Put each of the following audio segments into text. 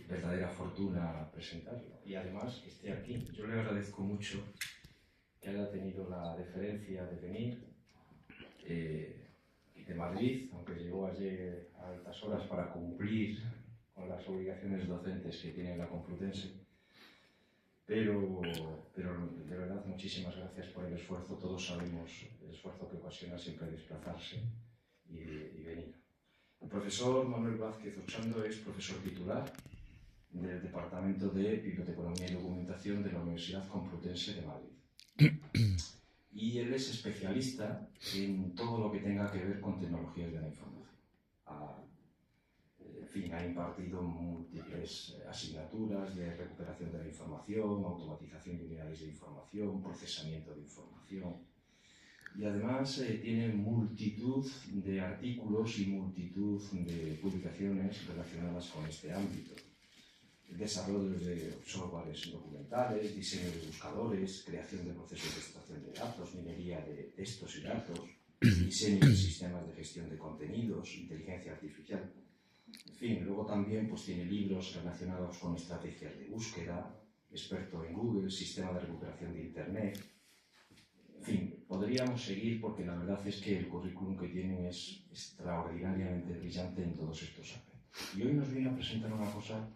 verdadera fortuna presentarlo y además que esté aquí. Yo le agradezco mucho que haya tenido la deferencia de venir de Madrid, aunque llegó ayer a altas horas para cumplir con las obligaciones docentes que tiene la Complutense. Pero de verdad, muchísimas gracias por el esfuerzo. Todos sabemos el esfuerzo que ocasiona siempre desplazarse y venir. El profesor Manuel Vázquez Ochando es profesor titular del Departamento de Biblioteconomía y Documentación de la Universidad Complutense de Madrid. Y él es especialista en todo lo que tenga que ver con tecnologías de la información. En fin, ha impartido múltiples asignaturas de recuperación de la información, automatización de unidades de información, procesamiento de información. Y además tiene multitud de artículos y multitud de publicaciones relacionadas con este ámbito. El desarrollo de softwares documentales, diseño de buscadores, creación de procesos de extracción de datos, minería de textos y datos, diseño de sistemas de gestión de contenidos, inteligencia artificial. En fin, luego también pues, tiene libros relacionados con estrategias de búsqueda, experto en Google, sistema de recuperación de Internet. En fin, podríamos seguir porque la verdad es que el currículum que tienen es extraordinariamente brillante en todos estos aspectos. Y hoy nos viene a presentar una cosa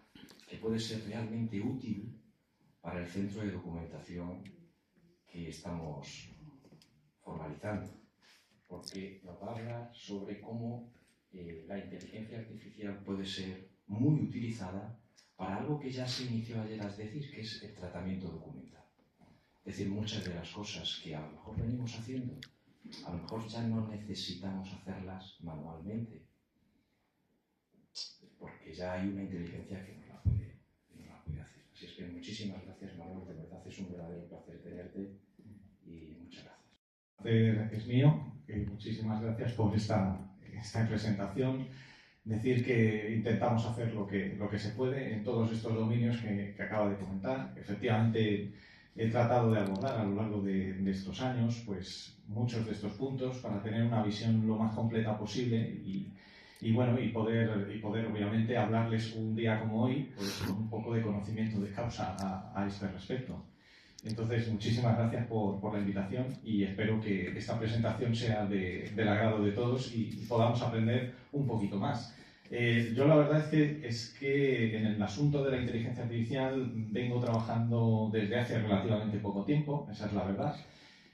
que puede ser realmente útil para el centro de documentación que estamos formalizando, porque nos va a hablar sobre cómo la inteligencia artificial puede ser muy utilizada para algo que ya se inició ayer a decir, que es el tratamiento documental. Es decir, muchas de las cosas que a lo mejor venimos haciendo, a lo mejor ya no necesitamos hacerlas manualmente, porque ya hay una inteligencia que nos la puede hacer. Así es que muchísimas gracias, Manuel, de verdad es un verdadero placer tenerte y muchas gracias. El placer es mío, muchísimas gracias por esta presentación. Decir que intentamos hacer lo que se puede en todos estos dominios que acaba de comentar. Efectivamente, he tratado de abordar a lo largo de estos años pues, muchos de estos puntos para tener una visión lo más completa posible y poder obviamente hablarles un día como hoy pues, con un poco de conocimiento de causa a este respecto. Entonces, muchísimas gracias por la invitación y espero que esta presentación sea del agrado de todos y podamos aprender un poquito más. Yo la verdad es que en el asunto de la inteligencia artificial vengo trabajando desde hace relativamente poco tiempo, esa es la verdad.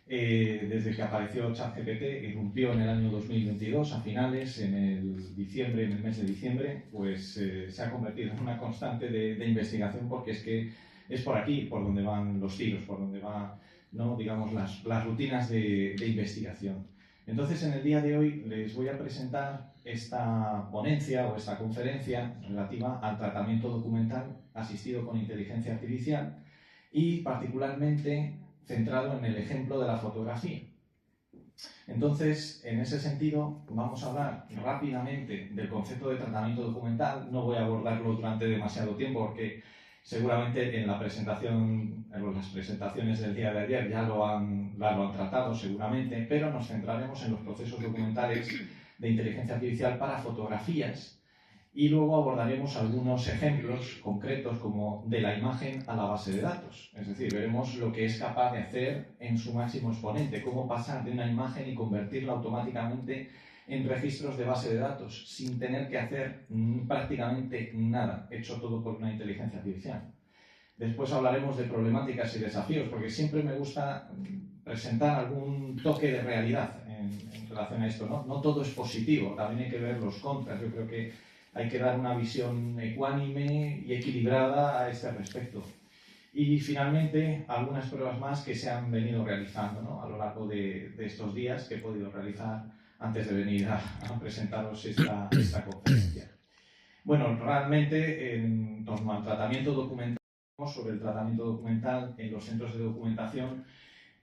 Desde que apareció ChatGPT, irrumpió en el año 2022, a finales, en el mes de diciembre, pues se ha convertido en una constante de investigación porque es que es por aquí por donde van los tiros, por donde van, ¿no? digamos, las rutinas de investigación. Entonces, en el día de hoy les voy a presentar esta ponencia o esta conferencia relativa al tratamiento documental asistido con inteligencia artificial y particularmente centrado en el ejemplo de la fotografía. Entonces, en ese sentido, vamos a hablar rápidamente del concepto de tratamiento documental. No voy a abordarlo durante demasiado tiempo porque seguramente en las presentaciones del día de ayer ya lo han tratado seguramente, pero nos centraremos en los procesos documentales de inteligencia artificial para fotografías y luego abordaremos algunos ejemplos concretos como de la imagen a la base de datos. Es decir, veremos lo que es capaz de hacer en su máximo exponente, cómo pasar de una imagen y convertirla automáticamente en registros de base de datos, sin tener que hacer prácticamente nada, hecho todo por una inteligencia artificial. Después hablaremos de problemáticas y desafíos, porque siempre me gusta presentar algún toque de realidad en relación a esto, ¿no? No todo es positivo, también hay que ver los contras. Yo creo que hay que dar una visión ecuánime y equilibrada a este respecto. Y finalmente, algunas pruebas más que se han venido realizando, ¿no? a lo largo de estos días que he podido realizar antes de venir a presentaros esta conferencia. Bueno, realmente en torno al tratamiento documental, sobre el tratamiento documental en los centros de documentación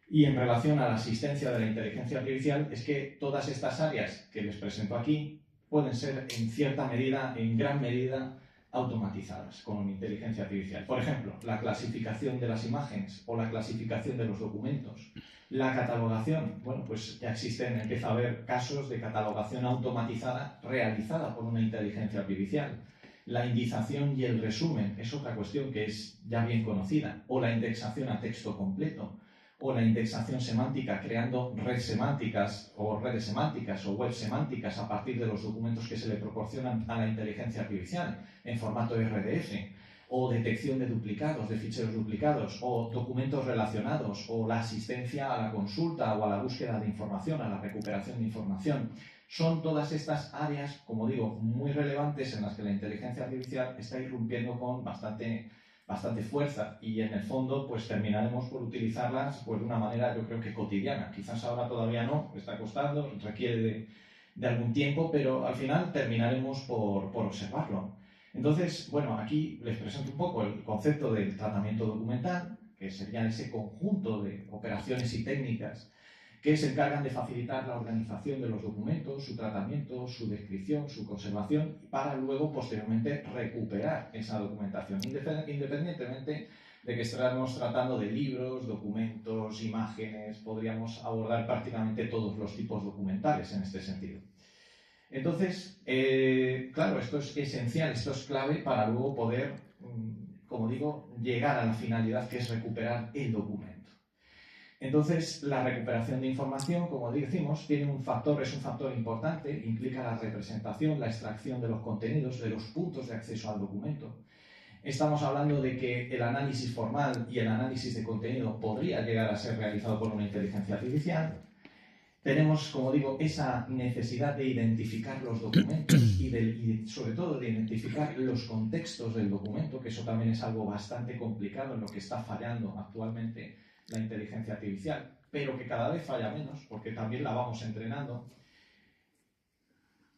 y en relación a la asistencia de la inteligencia artificial, es que todas estas áreas que les presento aquí pueden ser en cierta medida, en gran medida, automatizadas con inteligencia artificial. Por ejemplo, la clasificación de las imágenes o la clasificación de los documentos. La catalogación, bueno, pues ya empieza a haber casos de catalogación automatizada realizada por una inteligencia artificial. La indización y el resumen es otra cuestión que es ya bien conocida, o la indexación a texto completo, o la indexación semántica creando redes semánticas o web semánticas a partir de los documentos que se le proporcionan a la inteligencia artificial en formato RDF, o detección de duplicados, de ficheros duplicados, o documentos relacionados, o la asistencia a la consulta o a la búsqueda de información, a la recuperación de información. Son todas estas áreas, como digo, muy relevantes en las que la inteligencia artificial está irrumpiendo con bastante fuerza y en el fondo pues terminaremos por utilizarlas pues, de una manera yo creo que cotidiana. Quizás ahora todavía no, está costando, requiere de algún tiempo, pero al final terminaremos por observarlo. Entonces, bueno, aquí les presento un poco el concepto del tratamiento documental, que sería ese conjunto de operaciones y técnicas que se encargan de facilitar la organización de los documentos, su tratamiento, su descripción, su conservación, para luego, posteriormente, recuperar esa documentación, independientemente de que estemos tratando de libros, documentos, imágenes, podríamos abordar prácticamente todos los tipos documentales en este sentido. Entonces, claro, esto es esencial, esto es clave para luego poder, como digo, llegar a la finalidad que es recuperar el documento. Entonces, la recuperación de información, como decimos, es un factor importante, implica la representación, la extracción de los contenidos, de los puntos de acceso al documento. Estamos hablando de que el análisis formal y el análisis de contenido podría llegar a ser realizado por una inteligencia artificial. Tenemos, como digo, esa necesidad de identificar los documentos y sobre todo de identificar los contextos del documento, que eso también es algo bastante complicado en lo que está fallando actualmente la inteligencia artificial, pero que cada vez falla menos, porque también la vamos entrenando.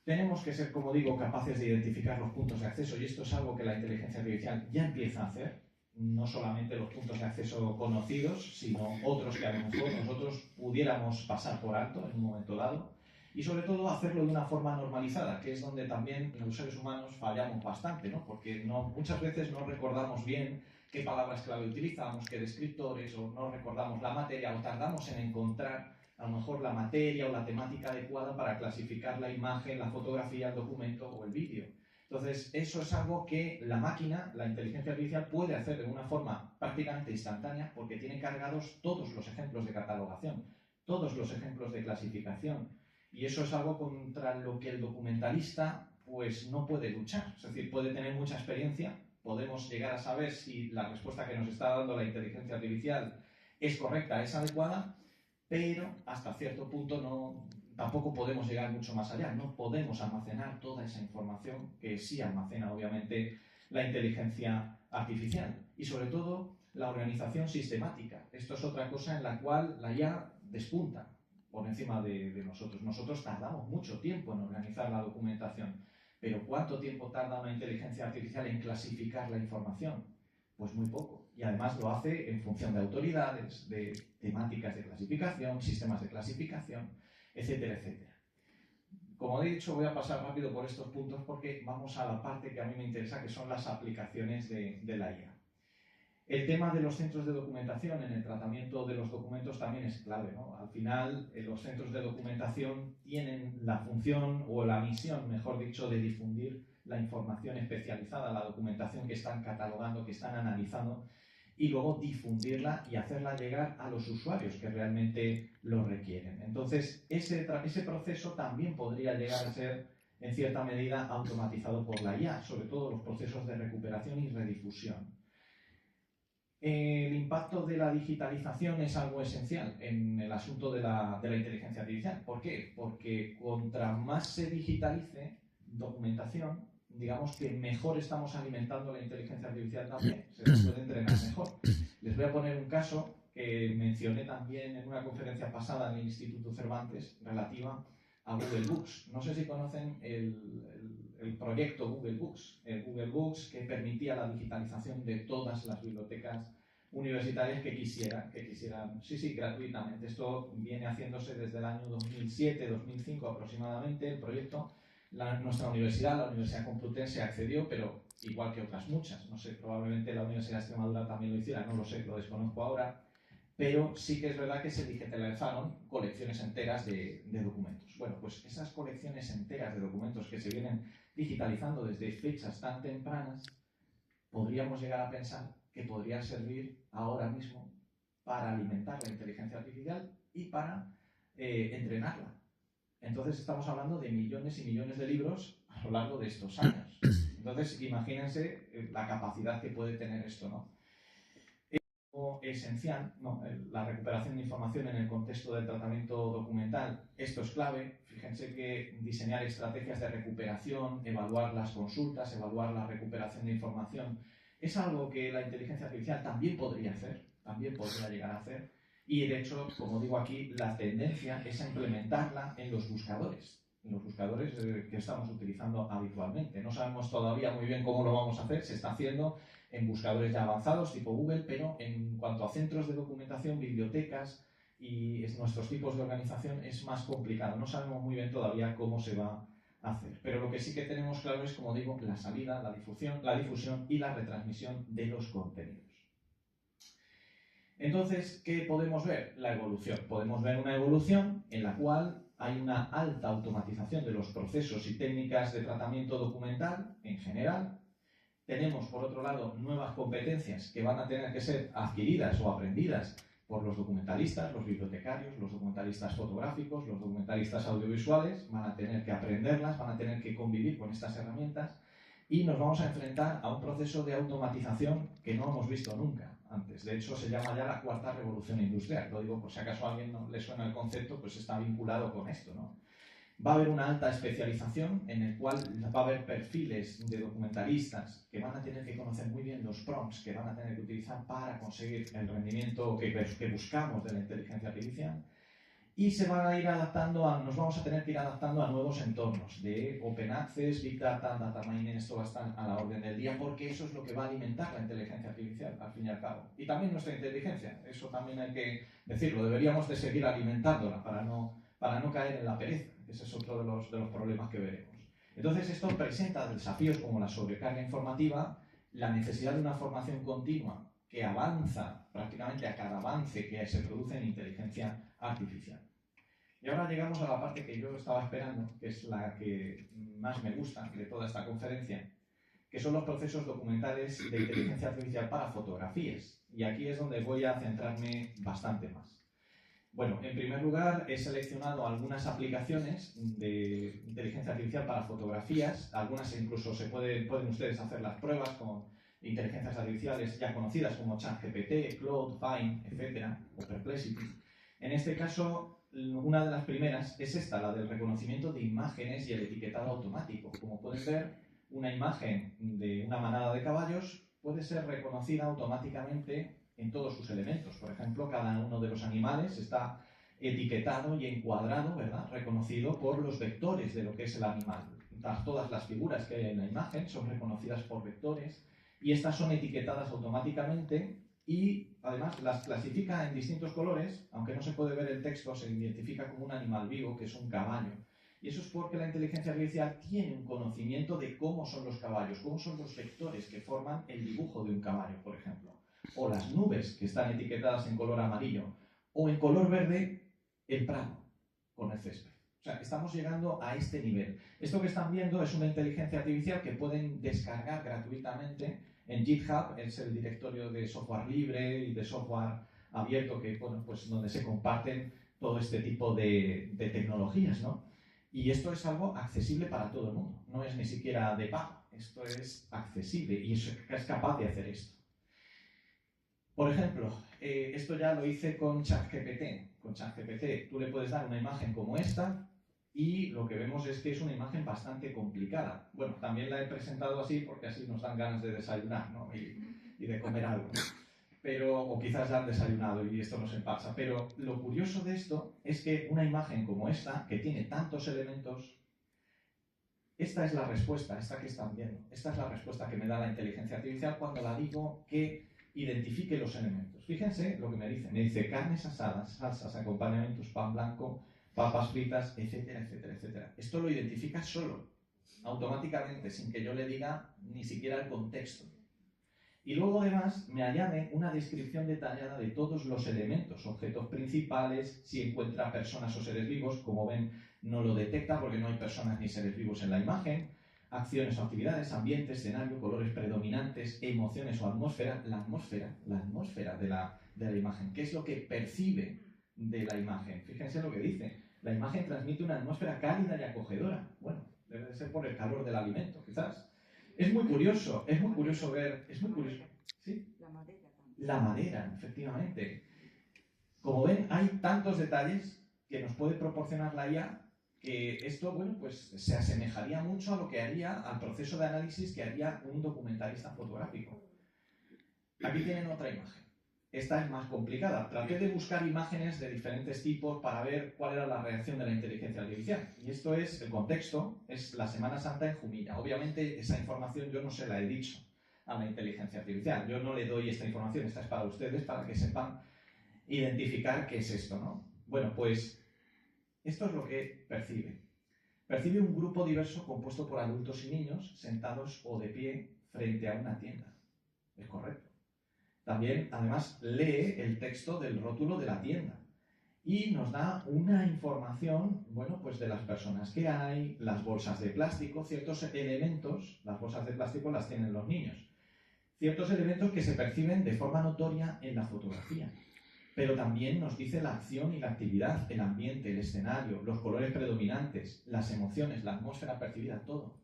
Tenemos que ser, como digo, capaces de identificar los puntos de acceso, y esto es algo que la inteligencia artificial ya empieza a hacer, no solamente los puntos de acceso conocidos, sino otros que a lo mejor nosotros pudiéramos pasar por alto en un momento dado, y sobre todo hacerlo de una forma normalizada, que es donde también los seres humanos fallamos bastante, ¿no? Porque muchas veces no recordamos bien qué palabras clave utilizamos, qué descriptores, o no recordamos la materia, o tardamos en encontrar a lo mejor la materia o la temática adecuada para clasificar la imagen, la fotografía, el documento o el vídeo. Entonces, eso es algo que la máquina, la inteligencia artificial, puede hacer de una forma prácticamente instantánea porque tiene cargados todos los ejemplos de catalogación, todos los ejemplos de clasificación. Y eso es algo contra lo que el documentalista pues, no puede luchar. Es decir, puede tener mucha experiencia, podemos llegar a saber si la respuesta que nos está dando la inteligencia artificial es correcta, es adecuada, pero hasta cierto punto tampoco podemos llegar mucho más allá. No podemos almacenar toda esa información que sí almacena, obviamente, la inteligencia artificial. Y sobre todo, la organización sistemática. Esto es otra cosa en la cual la IA despunta por encima de nosotros. Nosotros tardamos mucho tiempo en organizar la documentación. Pero ¿cuánto tiempo tarda una inteligencia artificial en clasificar la información? Pues muy poco. Y además lo hace en función de autoridades, de temáticas de clasificación, sistemas de clasificación, etcétera, etcétera. Como he dicho, voy a pasar rápido por estos puntos porque vamos a la parte que a mí me interesa, que son las aplicaciones de la IA. El tema de los centros de documentación en el tratamiento de los documentos también es clave, ¿no? Al final, los centros de documentación tienen la función o la misión, mejor dicho, de difundir la información especializada, la documentación que están catalogando, que están analizando, y luego difundirla y hacerla llegar a los usuarios que realmente lo requieren. Entonces, ese proceso también podría llegar a ser, en cierta medida, automatizado por la IA, sobre todo los procesos de recuperación y redifusión. El impacto de la digitalización es algo esencial en el asunto de la inteligencia artificial. ¿Por qué? Porque contra más se digitalice documentación, digamos que mejor estamos alimentando la inteligencia artificial también, se puede entrenar mejor. Les voy a poner un caso que mencioné también en una conferencia pasada en el Instituto Cervantes relativa a Google Books. No sé si conocen el proyecto Google Books. El Google Books que permitía la digitalización de todas las bibliotecas universitarias que quisieran, sí, gratuitamente. Esto viene haciéndose desde el año 2007-2005 aproximadamente, el proyecto. Nuestra universidad, la Universidad Complutense, accedió, pero igual que otras muchas. No sé, probablemente la Universidad de Extremadura también lo hiciera, no lo sé, lo desconozco ahora. pero sí que es verdad que se digitalizaron colecciones enteras de documentos. Bueno, pues esas colecciones enteras de documentos que se vienen digitalizando desde fechas tan tempranas, podríamos llegar a pensar que podría servir ahora mismo para alimentar la inteligencia artificial y para entrenarla. Entonces estamos hablando de millones y millones de libros a lo largo de estos años. Entonces imagínense la capacidad que puede tener esto, ¿no? Esencial, ¿no? La recuperación de información en el contexto del tratamiento documental. Esto es clave. Fíjense que diseñar estrategias de recuperación, evaluar las consultas, evaluar la recuperación de información, es algo que la inteligencia artificial también podría hacer, también podría llegar a hacer. Y de hecho, como digo aquí, la tendencia es a implementarla en los buscadores que estamos utilizando habitualmente. No sabemos todavía muy bien cómo lo vamos a hacer, se está haciendo en buscadores ya avanzados tipo Google, pero en cuanto a centros de documentación, bibliotecas y nuestros tipos de organización es más complicado. No sabemos muy bien todavía cómo se va a hacer. Pero lo que sí que tenemos claro es, como digo, la salida, la difusión y la retransmisión de los contenidos. Entonces, ¿qué podemos ver? La evolución. Podemos ver una evolución en la cual hay una alta automatización de los procesos y técnicas de tratamiento documental en general. Tenemos, por otro lado, nuevas competencias que van a tener que ser adquiridas o aprendidas por los documentalistas, los bibliotecarios, los documentalistas fotográficos, los documentalistas audiovisuales. Van a tener que aprenderlas, van a tener que convivir con estas herramientas y nos vamos a enfrentar a un proceso de automatización que no hemos visto nunca antes. De hecho, se llama ya la cuarta revolución industrial. Lo digo por si acaso a alguien no le suena el concepto, pues está vinculado con esto, ¿no? Va a haber una alta especialización en el cual va a haber perfiles de documentalistas que van a tener que conocer muy bien los prompts que van a tener que utilizar para conseguir el rendimiento que buscamos de la inteligencia artificial. Y se van a ir adaptando nos vamos a tener que ir adaptando a nuevos entornos de Open Access, Big Data, Data Mining. Esto va a estar a la orden del día porque eso es lo que va a alimentar la inteligencia artificial, al fin y al cabo. Y también nuestra inteligencia, eso también hay que decirlo, deberíamos de seguir alimentándola para no caer en la pereza. Ese es otro de los problemas que veremos. Entonces esto presenta desafíos como la sobrecarga informativa, la necesidad de una formación continua que avanza prácticamente a cada avance que se produce en inteligencia artificial. Y ahora llegamos a la parte que yo estaba esperando, que es la que más me gusta de toda esta conferencia, que son los procesos documentales de inteligencia artificial para fotografías. Y aquí es donde voy a centrarme bastante más. Bueno, en primer lugar he seleccionado algunas aplicaciones de inteligencia artificial para fotografías. Algunas incluso pueden ustedes hacer las pruebas con inteligencias artificiales ya conocidas como ChatGPT, Claude, Vine, etcétera, o Perplexity. En este caso, una de las primeras es esta, la del reconocimiento de imágenes y el etiquetado automático. Como pueden ver, una imagen de una manada de caballos puede ser reconocida automáticamente en todos sus elementos. Por ejemplo, cada uno de los animales está etiquetado y encuadrado, ¿verdad?, reconocido por los vectores de lo que es el animal. Todas las figuras que hay en la imagen son reconocidas por vectores y estas son etiquetadas automáticamente y además las clasifica en distintos colores. Aunque no se puede ver el texto, se identifica como un animal vivo, que es un caballo. Y eso es porque la inteligencia artificial tiene un conocimiento de cómo son los caballos, cómo son los vectores que forman el dibujo de un caballo, por ejemplo. O las nubes que están etiquetadas en color amarillo. O en color verde, el prado con el césped. O sea, estamos llegando a este nivel. Esto que están viendo es una inteligencia artificial que pueden descargar gratuitamente en GitHub. Es el directorio de software libre y de software abierto que, bueno, pues donde se comparten todo este tipo de tecnologías, ¿no? Y esto es algo accesible para todo el mundo. No es ni siquiera de pago. Esto es accesible y es capaz de hacer esto. Por ejemplo, esto ya lo hice con ChatGPT. Con ChatGPT tú le puedes dar una imagen como esta y lo que vemos es que es una imagen bastante complicada. Bueno, también la he presentado así porque así nos dan ganas de desayunar, ¿no? y de comer algo. O quizás ya han desayunado y esto nos pasa. Pero lo curioso de esto es que una imagen como esta, que tiene tantos elementos, esta es la respuesta, esta que están viendo. Esta es la respuesta que me da la inteligencia artificial cuando la digo que identifique los elementos. Fíjense lo que me dice. Me dice carnes asadas, salsas, acompañamientos, pan blanco, papas fritas, etcétera, etcétera, etcétera. Esto lo identifica solo, automáticamente, sin que yo le diga ni siquiera el contexto. Y luego además me añade una descripción detallada de todos los elementos, objetos principales, si encuentra personas o seres vivos, como ven no lo detecta porque no hay personas ni seres vivos en la imagen, acciones o actividades, ambiente, escenario, colores predominantes, emociones o atmósfera, la atmósfera de la imagen, qué es lo que percibe de la imagen. Fíjense lo que dice, la imagen transmite una atmósfera cálida y acogedora. Bueno, debe de ser por el calor del alimento, quizás. Es muy curioso ver, ¿sí? La madera, efectivamente. Como ven, hay tantos detalles que nos puede proporcionar la IA que esto, bueno, pues se asemejaría mucho a lo que haría, al proceso de análisis que haría un documentalista fotográfico. Aquí tienen otra imagen. Esta es más complicada. Traté de buscar imágenes de diferentes tipos para ver cuál era la reacción de la inteligencia artificial. Y esto es, el contexto, es la Semana Santa en Jumilla. Obviamente esa información yo no se la he dicho a la inteligencia artificial. Yo no le doy esta información, esta es para ustedes, para que sepan identificar qué es esto, ¿no? Bueno, pues esto es lo que percibe. Percibe un grupo diverso compuesto por adultos y niños sentados o de pie frente a una tienda. Es correcto. También, además, lee el texto del rótulo de la tienda y nos da una información, bueno, pues de las personas que hay, las bolsas de plástico, ciertos elementos, las bolsas de plástico las tienen los niños, ciertos elementos que se perciben de forma notoria en la fotografía. Pero también nos dice la acción y la actividad, el ambiente, el escenario, los colores predominantes, las emociones, la atmósfera percibida, todo.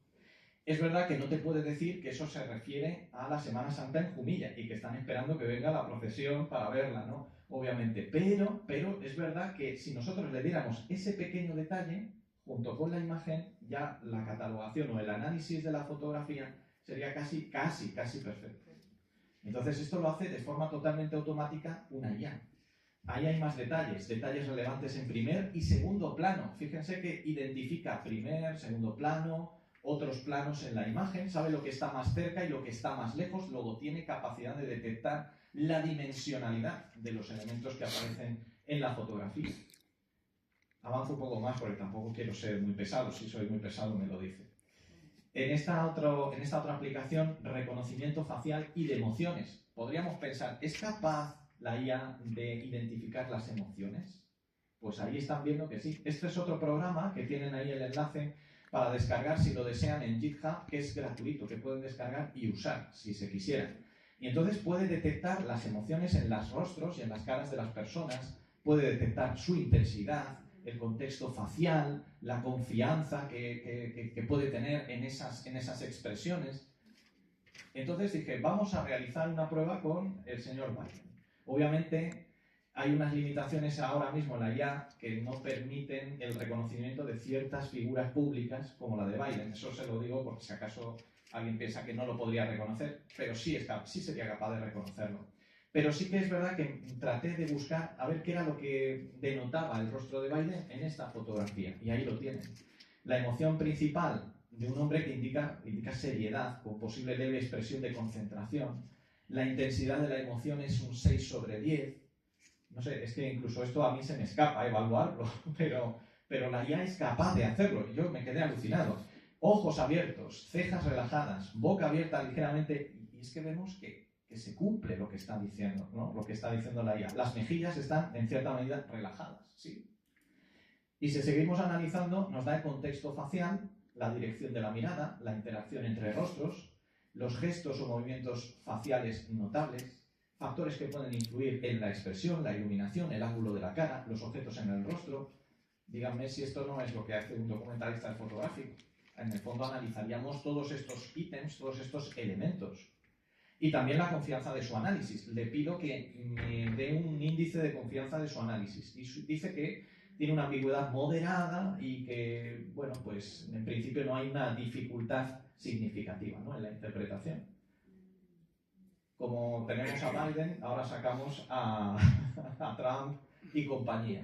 Es verdad que no te puede decir que eso se refiere a la Semana Santa en Jumilla y que están esperando que venga la procesión para verla, ¿no? Obviamente. Pero es verdad que si nosotros le diéramos ese pequeño detalle, junto con la imagen, ya la catalogación o el análisis de la fotografía sería casi perfecto. Entonces esto lo hace de forma totalmente automática una IA. Ahí hay más detalles relevantes en primer y segundo plano. Fíjense que identifica primer, segundo plano, otros planos en la imagen, sabe lo que está más cerca y lo que está más lejos, luego tiene capacidad de detectar la dimensionalidad de los elementos que aparecen en la fotografía. Avanzo un poco más porque tampoco quiero ser muy pesado, si soy muy pesado me lo dice. En esta otra aplicación, reconocimiento facial y de emociones. Podríamos pensar, ¿es capaz la IA de identificar las emociones? Pues ahí están viendo que sí. Este es otro programa que tienen ahí el enlace para descargar si lo desean en GitHub, que es gratuito, que pueden descargar y usar si se quisieran. Y entonces puede detectar las emociones en los rostros y en las caras de las personas, puede detectar su intensidad, el contexto facial, la confianza que puede tener en esas expresiones. Entonces dije, vamos a realizar una prueba con el señor Biden. Obviamente hay unas limitaciones ahora mismo en la IA que no permiten el reconocimiento de ciertas figuras públicas como la de Biden. Eso se lo digo porque si acaso alguien piensa que no lo podría reconocer, pero sí sería capaz de reconocerlo. Pero sí que es verdad que traté de buscar a ver qué era lo que denotaba el rostro de Biden en esta fotografía. Y ahí lo tienen. La emoción principal de un hombre que indica seriedad, con posible leve expresión de concentración. La intensidad de la emoción es un 6/10. No sé, es que incluso esto a mí se me escapa evaluarlo, pero la IA es capaz de hacerlo. Y yo me quedé alucinado. Ojos abiertos, cejas relajadas, boca abierta ligeramente. Y es que vemos que se cumple lo que está diciendo, ¿no? Lo que está diciendo la IA. Las mejillas están en cierta medida relajadas, ¿sí? Y si seguimos analizando, nos da el contexto facial, la dirección de la mirada, la interacción entre rostros, los gestos o movimientos faciales notables, factores que pueden influir en la expresión, la iluminación, el ángulo de la cara, los objetos en el rostro. Díganme si esto no es lo que hace un documentalista fotográfico. En el fondo analizaríamos todos estos ítems, todos estos elementos. Y también la confianza de su análisis. Le pido que me dé un índice de confianza de su análisis. Y dice que tiene una ambigüedad moderada y que, bueno, pues en principio no hay una dificultad significativa, ¿no?, en la interpretación. Como tenemos a Biden, ahora sacamos a Trump y compañía.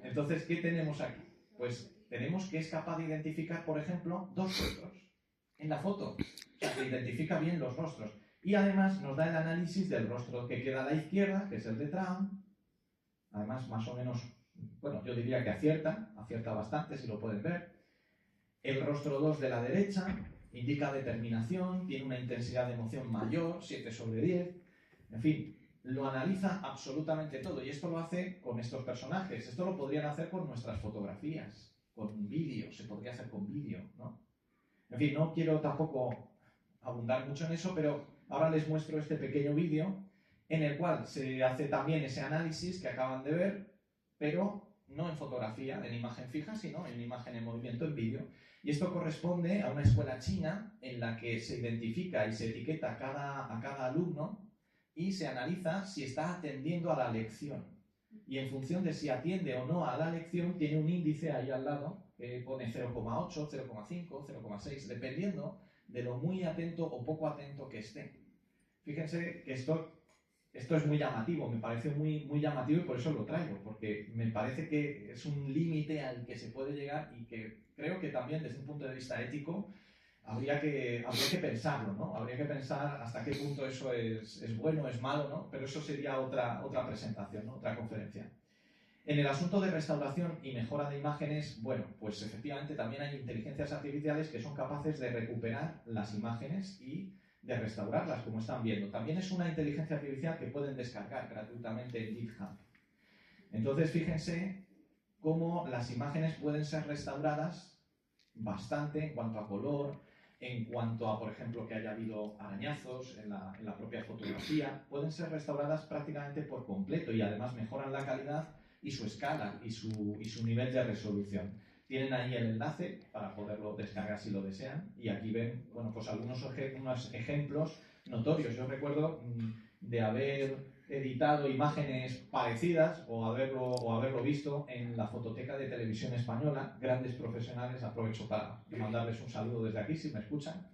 Entonces, ¿qué tenemos aquí? Pues tenemos que es capaz de identificar, por ejemplo, dos rostros en la foto. O sea, que identifica bien los rostros. Y además nos da el análisis del rostro que queda a la izquierda, que es el de Trump. Además, más o menos, bueno, yo diría que acierta bastante, si lo pueden ver. El rostro 2 de la derecha, indica determinación, tiene una intensidad de emoción mayor, 7/10, en fin, lo analiza absolutamente todo y esto lo hace con estos personajes. Esto lo podrían hacer con nuestras fotografías, con vídeo, se podría hacer con vídeo, ¿no? En fin, no quiero tampoco abundar mucho en eso, pero ahora les muestro este pequeño vídeo en el cual se hace también ese análisis que acaban de ver, pero no en fotografía, en imagen fija, sino en imagen en movimiento, en vídeo. Y esto corresponde a una escuela china en la que se identifica y se etiqueta a cada alumno y se analiza si está atendiendo a la lección. Y en función de si atiende o no a la lección, tiene un índice ahí al lado que pone 0,8, 0,5, 0,6, dependiendo de lo muy atento o poco atento que esté. Fíjense que esto es muy llamativo, me parece muy, muy llamativo y por eso lo traigo, porque me parece que es un límite al que se puede llegar y que creo que también desde un punto de vista ético habría que pensarlo, ¿no? Habría que pensar hasta qué punto eso es bueno, es malo, ¿no? Pero eso sería otra presentación, ¿no? Otra conferencia. En el asunto de restauración y mejora de imágenes, bueno, pues efectivamente también hay inteligencias artificiales que son capaces de recuperar las imágenes y de restaurarlas, como están viendo. También es una inteligencia artificial que pueden descargar gratuitamente en GitHub. Entonces, fíjense cómo las imágenes pueden ser restauradas bastante en cuanto a color, en cuanto a, por ejemplo, que haya habido arañazos en la propia fotografía. Pueden ser restauradas prácticamente por completo y además mejoran la calidad y su escala y su nivel de resolución. Tienen ahí el enlace para poderlo descargar si lo desean y aquí ven, bueno, pues unos ejemplos notorios. Yo recuerdo de haber editado imágenes parecidas o haberlo visto en la Fototeca de Televisión Española, grandes profesionales, aprovecho para mandarles un saludo desde aquí si me escuchan.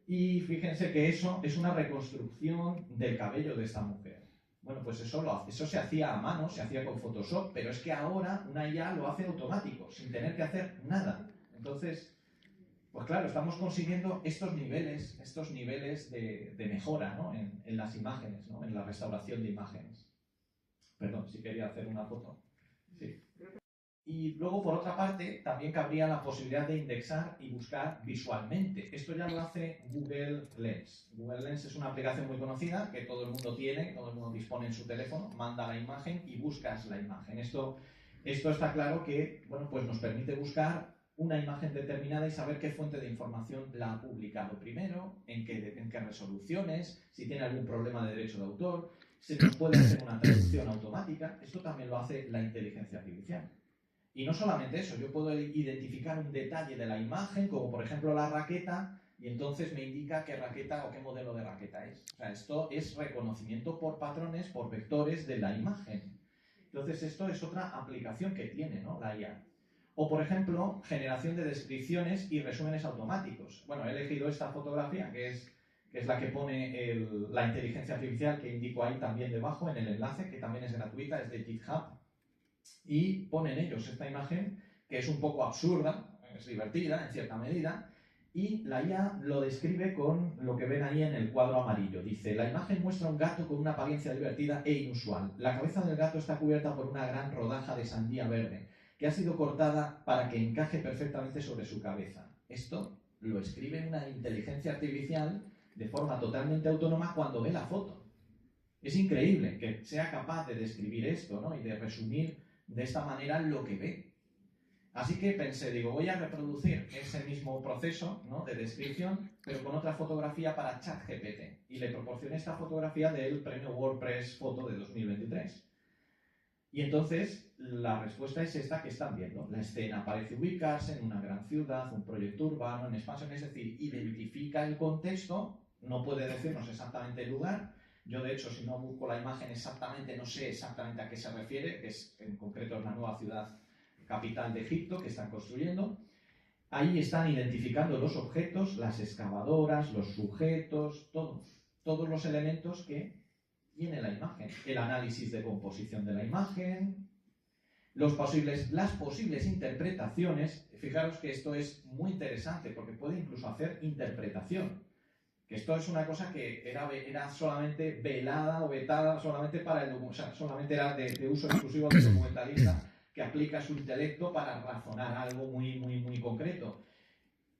Y fíjense que eso es una reconstrucción del cabello de esta mujer. Bueno, pues eso se hacía a mano, se hacía con Photoshop, pero es que ahora una IA lo hace automático, sin tener que hacer nada. Entonces, pues claro, estamos consiguiendo estos niveles de mejora, ¿no? en las imágenes, ¿no? En la restauración de imágenes. Perdón, si quería hacer una foto. Sí. Y luego, por otra parte, también cabría la posibilidad de indexar y buscar visualmente. Esto ya lo hace Google Lens. Google Lens es una aplicación muy conocida que todo el mundo tiene, todo el mundo dispone en su teléfono, manda la imagen y buscas la imagen. Esto está claro que, bueno, pues nos permite buscar una imagen determinada y saber qué fuente de información la ha publicado primero, en qué resoluciones, si tiene algún problema de derecho de autor, se nos puede hacer una traducción automática. Esto también lo hace la inteligencia artificial. Y no solamente eso, yo puedo identificar un detalle de la imagen, como por ejemplo la raqueta, y entonces me indica qué raqueta o qué modelo de raqueta es. O sea, esto es reconocimiento por patrones, por vectores de la imagen. Entonces esto es otra aplicación que tiene, ¿no? La IA. O por ejemplo, generación de descripciones y resúmenes automáticos. Bueno, he elegido esta fotografía, que es la que pone la inteligencia artificial, que indico ahí también debajo en el enlace, que también es gratuita, es de GitHub. Y ponen ellos esta imagen que es un poco absurda, es divertida en cierta medida, y la IA lo describe con lo que ven ahí en el cuadro amarillo. Dice, la imagen muestra un gato con una apariencia divertida e inusual. La cabeza del gato está cubierta por una gran rodaja de sandía verde, que ha sido cortada para que encaje perfectamente sobre su cabeza. Esto lo escribe una inteligencia artificial de forma totalmente autónoma cuando ve la foto. Es increíble que sea capaz de describir esto, ¿no? Y de resumir de esta manera lo que ve. Así que pensé, digo, voy a reproducir ese mismo proceso, ¿no? De descripción, pero con otra fotografía para ChatGPT. Y le proporcioné esta fotografía del premio WordPress Foto de 2023. Y entonces la respuesta es esta que están viendo. La escena parece ubicarse en una gran ciudad, un proyecto urbano en expansión, es decir, identifica el contexto, no puede decirnos exactamente el lugar. Yo, de hecho, si no busco la imagen exactamente, no sé exactamente a qué se refiere, que es en concreto una nueva ciudad capital de Egipto que están construyendo. Ahí están identificando los objetos, las excavadoras, los sujetos, todos los elementos que tiene la imagen. El análisis de composición de la imagen, las posibles interpretaciones. Fijaros que esto es muy interesante porque puede incluso hacer interpretación. Que esto es una cosa que era solamente velada o vetada solamente para el documentalista, o sea, solamente era de uso exclusivo del documentalista que aplica su intelecto para razonar algo muy, muy, muy concreto.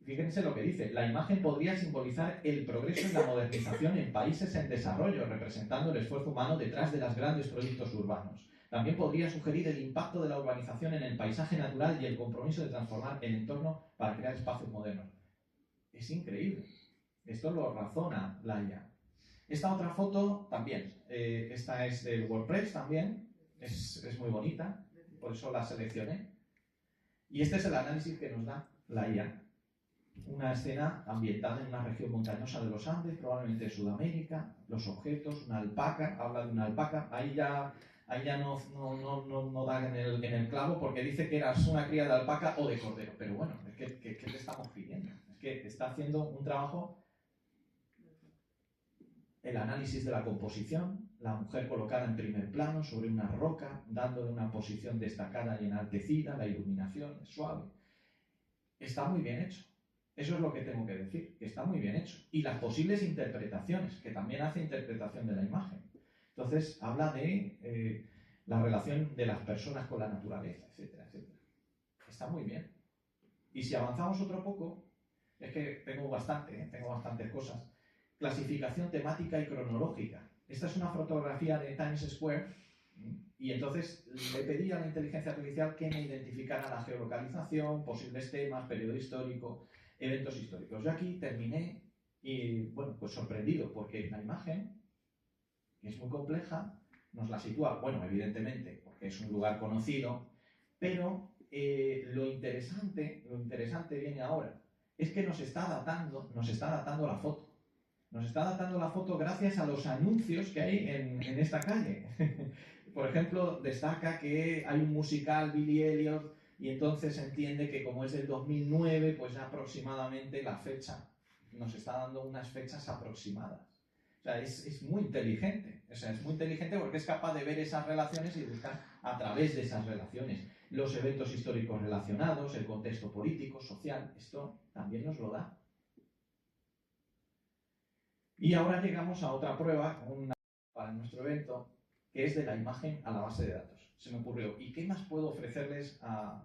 Fíjense lo que dice: la imagen podría simbolizar el progreso y la modernización en países en desarrollo, representando el esfuerzo humano detrás de los grandes proyectos urbanos. También podría sugerir el impacto de la urbanización en el paisaje natural y el compromiso de transformar el entorno para crear espacios modernos. Es increíble. Esto lo razona la IA. Esta otra foto también. Esta es del WordPress también. Es muy bonita, por eso la seleccioné. Y este es el análisis que nos da la IA. Una escena ambientada en una región montañosa de los Andes, probablemente Sudamérica, los objetos, una alpaca, habla de una alpaca, ahí ya no da en el clavo porque dice que eras una cría de alpaca o de cordero, pero bueno, ¿qué le estamos pidiendo? Es que está haciendo un trabajo, el análisis de la composición, la mujer colocada en primer plano sobre una roca, dándole una posición destacada y enaltecida, la iluminación es suave. Está muy bien hecho. Eso es lo que tengo que decir, que está muy bien hecho. Y las posibles interpretaciones, que también hace interpretación de la imagen. Entonces, habla de la relación de las personas con la naturaleza, etcétera, etcétera. Está muy bien. Y si avanzamos otro poco, es que tengo bastantes cosas. Clasificación temática y cronológica. Esta es una fotografía de Times Square, y entonces le pedí a la inteligencia artificial que me identificara la geolocalización, posibles temas, periodo histórico, eventos históricos. Yo aquí terminé y, bueno, pues sorprendido, porque la imagen, que es muy compleja, nos la sitúa, bueno, evidentemente, porque es un lugar conocido, pero lo interesante viene ahora, es que nos está datando la foto. Nos está datando la foto gracias a los anuncios que hay en esta calle. Por ejemplo, destaca que hay un musical, Billy Elliot, y entonces entiende que como es del 2009, pues ya aproximadamente la fecha, nos está dando unas fechas aproximadas. O sea, es muy inteligente. O sea, es muy inteligente porque es capaz de ver esas relaciones y buscar a través de esas relaciones los eventos históricos relacionados, el contexto político, social. Esto también nos lo da. Y ahora llegamos a otra prueba para nuestro evento, que es de la imagen a la base de datos. Se me ocurrió, ¿y qué más puedo ofrecerles a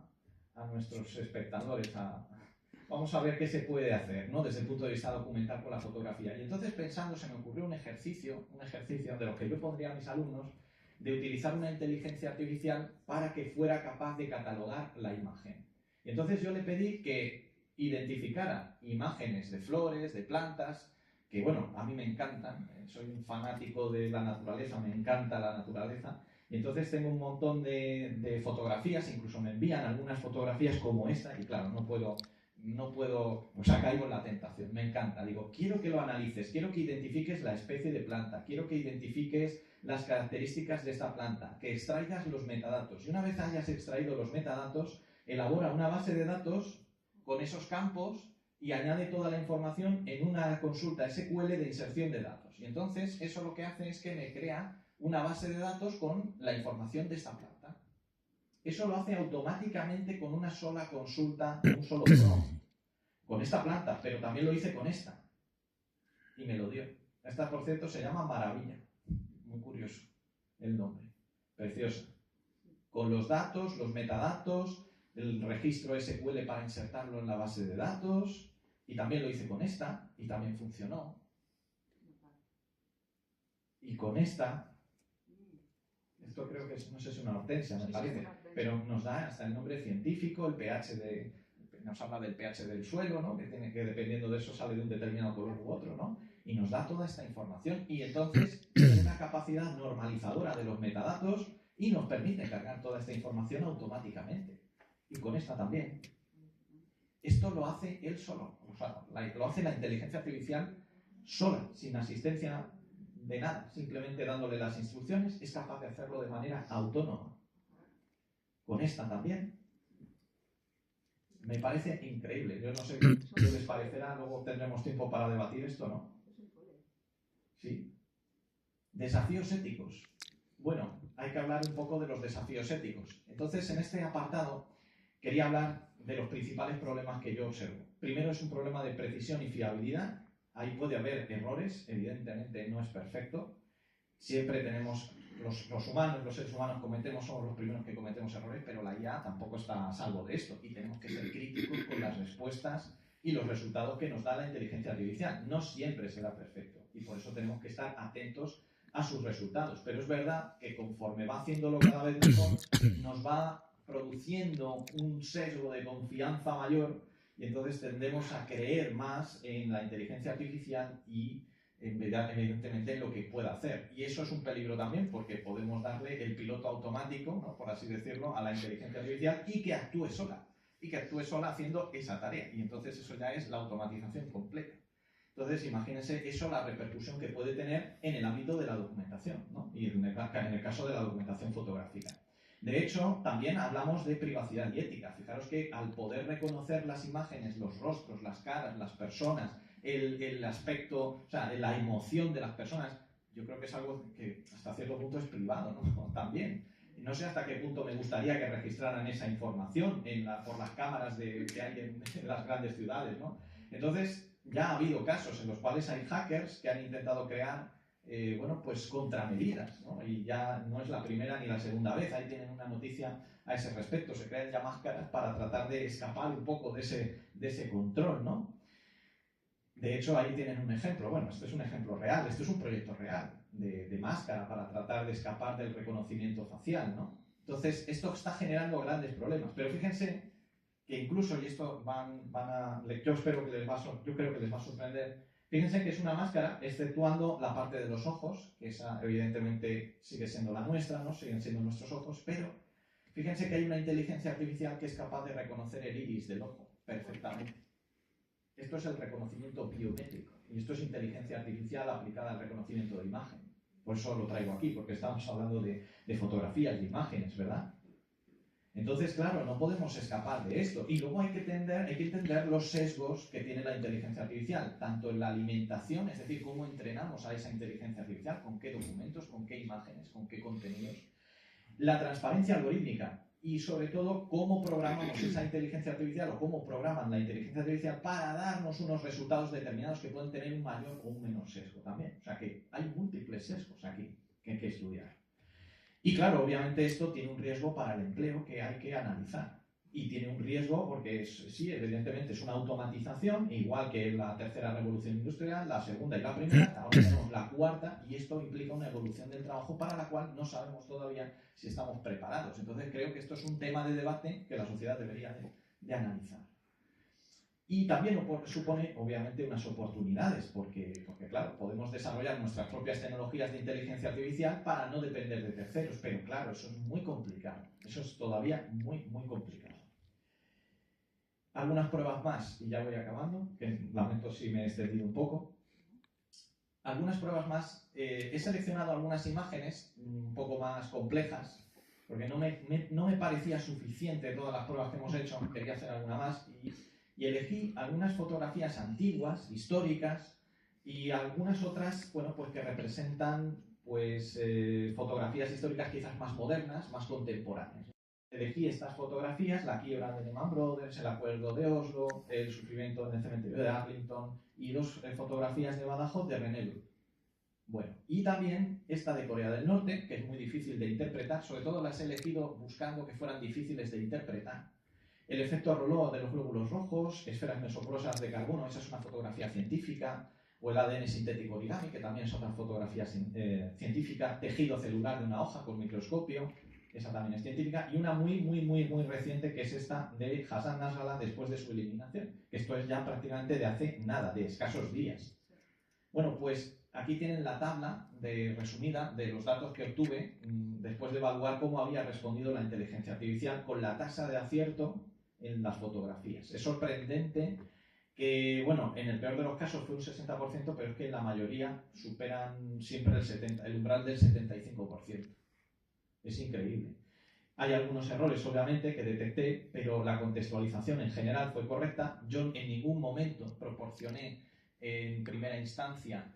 nuestros espectadores? Vamos a ver qué se puede hacer, ¿no?, desde el punto de vista documental con la fotografía. Y entonces, pensando, se me ocurrió un ejercicio de lo que yo pondría a mis alumnos, de utilizar una inteligencia artificial para que fuera capaz de catalogar la imagen. Y entonces yo le pedí que identificara imágenes de flores, de plantas, que bueno, a mí me encantan, soy un fanático de la naturaleza, me encanta la naturaleza, y entonces tengo un montón de fotografías, incluso me envían algunas fotografías como esta, y claro, no puedo, o sea, caigo en la tentación, me encanta, digo, quiero que lo analices, quiero que identifiques la especie de planta, quiero que identifiques las características de esta planta, que extraigas los metadatos, y una vez hayas extraído los metadatos, elabora una base de datos con esos campos y añade toda la información en una consulta SQL de inserción de datos. Y entonces eso lo que hace es que me crea una base de datos con la información de esta planta. Eso lo hace automáticamente con una sola consulta, un solo prompt, con esta planta, pero también lo hice con esta. Y me lo dio. Esta, por cierto, se llama Maravilla. Muy curioso el nombre. Preciosa. Con los datos, los metadatos, el registro SQL para insertarlo en la base de datos, y también lo hice con esta, y también funcionó. Y con esta, esto creo que no sé si es una hortensia, me parece, pero nos da hasta el nombre científico, el pH nos habla del pH del suelo, ¿no?, que dependiendo de eso sale de un determinado color u otro, ¿no? Y nos da toda esta información, y entonces tiene una capacidad normalizadora de los metadatos y nos permite cargar toda esta información automáticamente. Y con esta también. Esto lo hace él solo, o sea, lo hace la inteligencia artificial sola, sin asistencia de nada, simplemente dándole las instrucciones, es capaz de hacerlo de manera autónoma. Con esta también. Me parece increíble. Yo no sé qué les parecerá, luego tendremos tiempo para debatir esto, ¿no? Sí. Desafíos éticos. Bueno, hay que hablar un poco de los desafíos éticos. Entonces, en este apartado quería hablar de los principales problemas que yo observo. Primero es un problema de precisión y fiabilidad. Ahí puede haber errores, evidentemente no es perfecto. Siempre tenemos, los humanos, los seres humanos somos los primeros que cometemos errores, pero la IA tampoco está a salvo de esto. Y tenemos que ser críticos con las respuestas y los resultados que nos da la inteligencia artificial. No siempre será perfecto y por eso tenemos que estar atentos a sus resultados. Pero es verdad que conforme va haciéndolo cada vez mejor, nos va produciendo un sesgo de confianza mayor y entonces tendemos a creer más en la inteligencia artificial y evidentemente en lo que pueda hacer. Y eso es un peligro también porque podemos darle el piloto automático, ¿no?, por así decirlo, a la inteligencia artificial y que actúe sola haciendo esa tarea. Y entonces eso ya es la automatización completa. Entonces, imagínense eso, la repercusión que puede tener en el ámbito de la documentación, ¿no?, y en el caso de la documentación fotográfica. De hecho, también hablamos de privacidad y ética. Fijaros que al poder reconocer las imágenes, los rostros, las caras, las personas, el aspecto, o sea, la emoción de las personas, yo creo que es algo que hasta cierto punto es privado, ¿no? También. No sé hasta qué punto me gustaría que registraran esa información por las cámaras que hay en las grandes ciudades, ¿no? Entonces, ya ha habido casos en los cuales hay hackers que han intentado crear bueno, pues contramedidas, ¿no? Y ya no es la primera ni la segunda vez. Ahí tienen una noticia a ese respecto. Se crean ya máscaras para tratar de escapar un poco de ese control, ¿no? De hecho, ahí tienen un ejemplo. Bueno, esto es un ejemplo real. Esto es un proyecto real de máscara para tratar de escapar del reconocimiento facial, ¿no? Entonces, esto está generando grandes problemas. Pero fíjense que incluso, y esto yo creo que les va a sorprender. Fíjense que es una máscara, exceptuando la parte de los ojos, que esa evidentemente sigue siendo la nuestra, ¿no? Siguen siendo nuestros ojos, pero fíjense que hay una inteligencia artificial que es capaz de reconocer el iris del ojo perfectamente. Esto es el reconocimiento biométrico, y esto es inteligencia artificial aplicada al reconocimiento de imagen. Por eso lo traigo aquí, porque estamos hablando de fotografías, de imágenes, ¿verdad? Entonces, claro, no podemos escapar de esto. Y luego hay que entender los sesgos que tiene la inteligencia artificial, tanto en la alimentación, es decir, cómo entrenamos a esa inteligencia artificial, con qué documentos, con qué imágenes, con qué contenidos. La transparencia algorítmica y, sobre todo, cómo programamos esa inteligencia artificial o cómo programan la inteligencia artificial para darnos unos resultados determinados que pueden tener un mayor o un menor sesgo también. O sea que hay múltiples sesgos aquí que hay que estudiar. Y claro, obviamente esto tiene un riesgo para el empleo que hay que analizar. Y tiene un riesgo porque sí, evidentemente es una automatización, igual que la tercera revolución industrial, la segunda y la primera, ahora tenemos la cuarta, y esto implica una evolución del trabajo para la cual no sabemos todavía si estamos preparados. Entonces creo que esto es un tema de debate que la sociedad debería de analizar. Y también supone, obviamente, unas oportunidades, porque, claro, podemos desarrollar nuestras propias tecnologías de inteligencia artificial para no depender de terceros, pero claro, eso es muy complicado, eso es todavía muy, muy complicado. Algunas pruebas más, y ya voy acabando, que lamento si me he extendido un poco. Algunas pruebas más, he seleccionado algunas imágenes un poco más complejas, porque no me parecía suficiente todas las pruebas que hemos hecho, quería hacer alguna más, y elegí algunas fotografías antiguas, históricas, y algunas otras, bueno, pues que representan pues, fotografías históricas quizás más modernas, más contemporáneas. Elegí estas fotografías, la quiebra de Lehman Brothers, el acuerdo de Oslo, el sufrimiento en el cementerio de Arlington y dos fotografías de Badajoz de René Bru. Bueno, y también esta de Corea del Norte, que es muy difícil de interpretar, sobre todo las he elegido buscando que fueran difíciles de interpretar. El efecto Roloff de los glóbulos rojos, esferas mesoporosas de carbono, esa es una fotografía científica, o el ADN sintético origami, que también es otra fotografía científica, tejido celular de una hoja con microscopio, esa también es científica, y una muy, muy, muy, muy reciente, que es esta de Hassan Nasrallah después de su eliminación, que esto es ya prácticamente de hace nada, de escasos días. Bueno, pues aquí tienen la tabla resumida de los datos que obtuve después de evaluar cómo había respondido la inteligencia artificial con la tasa de acierto en las fotografías. Es sorprendente que, bueno, en el peor de los casos fue un 60%, pero es que en la mayoría superan siempre el umbral del 75%. Es increíble. Hay algunos errores, obviamente, que detecté, pero la contextualización en general fue correcta. Yo en ningún momento proporcioné en primera instancia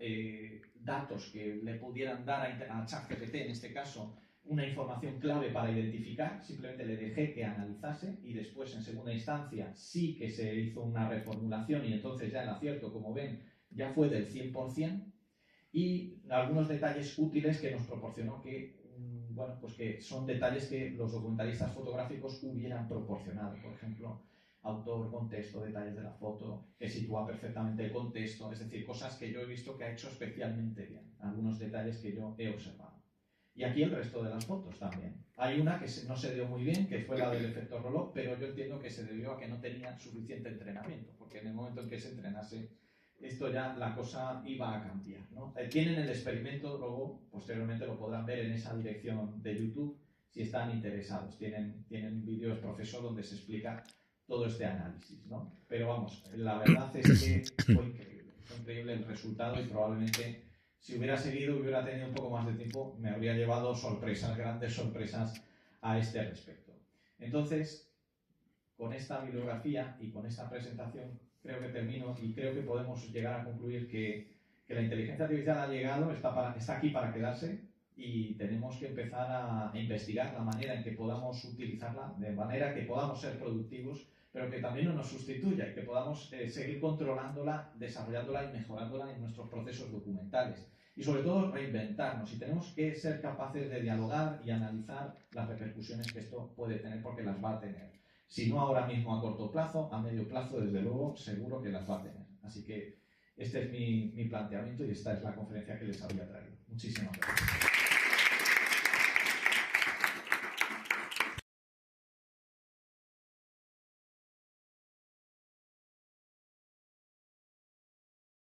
datos que le pudieran dar a ChatGPT, en este caso, una información clave para identificar, simplemente le dejé que analizase y después en segunda instancia sí que se hizo una reformulación y entonces ya el acierto, como ven, ya fue del 100%, y algunos detalles útiles que nos proporcionó que, bueno, pues que son detalles que los documentalistas fotográficos hubieran proporcionado. Por ejemplo, autor, contexto, detalles de la foto, que sitúa perfectamente el contexto, es decir, cosas que yo he visto que ha hecho especialmente bien, algunos detalles que yo he observado. Y aquí el resto de las fotos también. Hay una que no se dio muy bien, que fue la del efecto reloj, pero yo entiendo que se debió a que no tenía suficiente entrenamiento, porque en el momento en que se entrenase, esto ya la cosa iba a cambiar, ¿no? Tienen el experimento, luego posteriormente lo podrán ver en esa dirección de YouTube, si están interesados. Tienen vídeos profesor donde se explica todo este análisis, ¿no? Pero vamos, la verdad es que fue increíble el resultado y probablemente si hubiera seguido, hubiera tenido un poco más de tiempo, me habría llevado sorpresas, grandes sorpresas a este respecto. Entonces, con esta bibliografía y con esta presentación, creo que termino y creo que podemos llegar a concluir que la inteligencia artificial ha llegado, está aquí para quedarse y tenemos que empezar a investigar la manera en que podamos utilizarla, de manera que podamos ser productivos, pero que también no nos sustituya y que podamos seguir controlándola, desarrollándola y mejorándola en nuestros procesos documentales. Y sobre todo reinventarnos, y tenemos que ser capaces de dialogar y analizar las repercusiones que esto puede tener, porque las va a tener. Si no ahora mismo a corto plazo, a medio plazo, desde luego, seguro que las va a tener. Así que este es mi planteamiento y esta es la conferencia que les había traído. Muchísimas gracias.